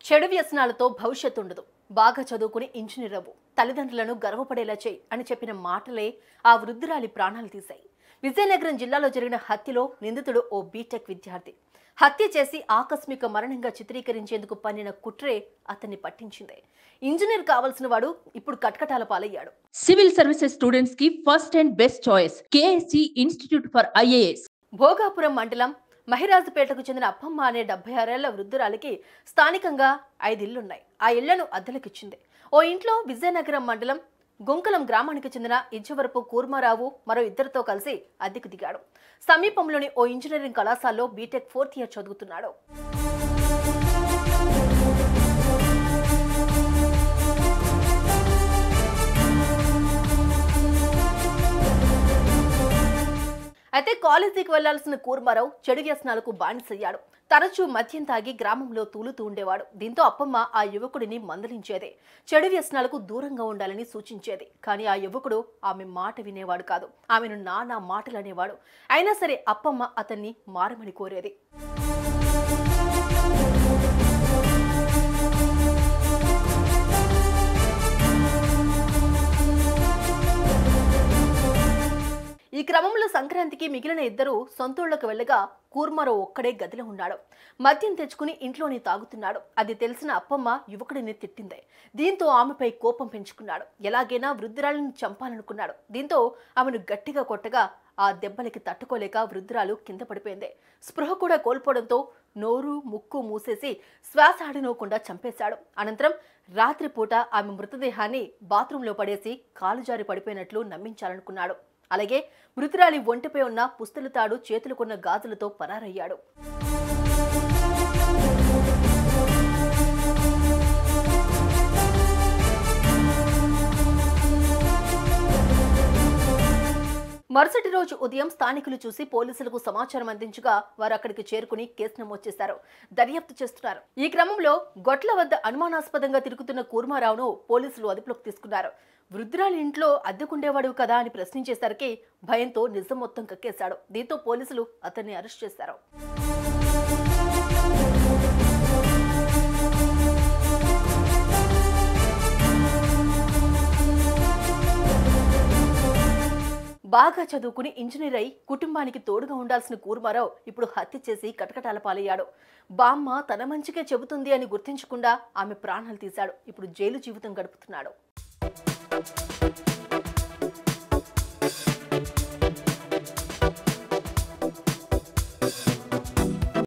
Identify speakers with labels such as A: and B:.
A: చెడు వ్యసనాలతో భవిష్యత్తు ఉండదు. బాగా చదువుకుని ఇంజనీర్ అవ్వు, తల్లిదండ్రులను గర్వపడేలా చేయి అని చెప్పిన మాటలే ఆ వృద్ధురాలి ప్రాణాలు తీశాయి. విజయనగరం జిల్లాలో జరిగిన హత్యలో నిందితుడు ఓ బీటెక్ విద్యార్థి. హత్య చేసి ఆకస్మిక మరణంగా చిత్రీకరించేందుకు పన్నిన కుట్రే అతన్ని పట్టించింది. ఇంజనీర్ కావాల్సిన వాడు ఇప్పుడు కటకటాల పాలయ్యాడు.
B: సివిల్ సర్వీసెస్ స్టూడెంట్స్ కి first and best choice KSC institute for IAS.
A: Bhogapuram మండలం మహిరాజుపేటకు చెందిన అప్పమ్మ అనే 76 ఏళ్ల వృద్ధురాలికి స్థానికంగా 5 ఇళ్లున్నాయి. ఆ ఇళ్లను అద్దెలకిచ్చింది. ఓ ఇంట్లో విజయనగరం మండలం గుంకలం గ్రామానికి చెందిన ఇజ్జవరపు కూర్మారావు మరో ఇద్దరితో కలిసి అద్దెకు దిగాడు. సమీపంలోని ఓ ఇంజనీరింగ్ కళాశాలలో బీటెక్ 4th ఇయర్ చదువుతున్నాడు. అయితే కాలేజీకి వెళ్లాల్సిన కూర్మారావు చెడు వ్యసనాలకు బానిసయ్యాడు. తరచూ మద్యం తాగి గ్రామంలో తూలుతూ ఉండేవాడు. దీంతో అప్పమ్మ ఆ యువకుడిని మందలించేది, చెడు వ్యసనాలకు దూరంగా ఉండాలని సూచించేది. కానీ ఆ యువకుడు ఆమె మాట వినేవాడు కాదు. ఆమెను నానా మాటలు అనేవాడు. అయినా సరే అప్పమ్మ అతన్ని మారమని కోరేది. ఈ క్రమంలో సంక్రాంతికి మిగిలిన ఇద్దరు సొంతూళ్లకు వెళ్ళగా కూర్మారావు ఒక్కడే గదిలో ఉన్నాడు. మద్యం తెచ్చుకుని ఇంట్లోనే తాగుతున్నాడు. అది తెలిసిన అప్పమ్మ యువకుడిని తిట్టింది. దీంతో ఆమెపై కోపం పెంచుకున్నాడు. ఎలాగైనా వృద్ధురాలిని చంపాలనుకున్నాడు. దీంతో ఆమెను గట్టిగా కొట్టగా ఆ దెబ్బలకి తట్టుకోలేక వృద్ధురాలు కింద పడిపోయింది. స్పృహ కూడా కోల్పోవడంతో నోరు ముక్కు మూసేసి శ్వాస ఆడనోకుండా చంపేశాడు. అనంతరం రాత్రిపూట ఆమె మృతదేహాన్ని బాత్రూంలో పడేసి కాలు జారి పడిపోయినట్లు నమ్మించాలనుకున్నాడు. అలాగే మృతురాలి ఒంటిపై ఉన్న పుస్తల తాడు, చేతులకున్న గాజులతో పరారయ్యాడు. మరుసటి రోజు ఉదయం స్థానికులు చూసి పోలీసులకు సమాచారం అందించగా వారు అక్కడికి చేరుకుని కేసు నమోదు చేశారు. దర్యాప్తు చేస్తున్నారు. ఈ క్రమంలో గొట్ల వద్ద అనుమానాస్పదంగా తిరుగుతున్న కూర్మారావును పోలీసులు అదుపులోకి తీసుకున్నారు. వృద్ధురాలి ఇంట్లో అద్దెకుండేవాడు కదా అని ప్రశ్నించేసరికి భయంతో నిజం మొత్తం కక్కేశాడు. దీంతో పోలీసులు అతన్ని అరెస్ట్ చేశారు. బాగా చదువుకుని ఇంజనీర్ అయి కుటుంబానికి తోడుగా ఉండాల్సిన కూర్మారావు ఇప్పుడు హత్య చేసి కటకటాల పాలయ్యాడు. బామ్మ తన మంచికే చెబుతుంది అని గుర్తించకుండా ఆమె ప్రాణాలు తీశాడు. ఇప్పుడు జైలు జీవితం గడుపుతున్నాడు.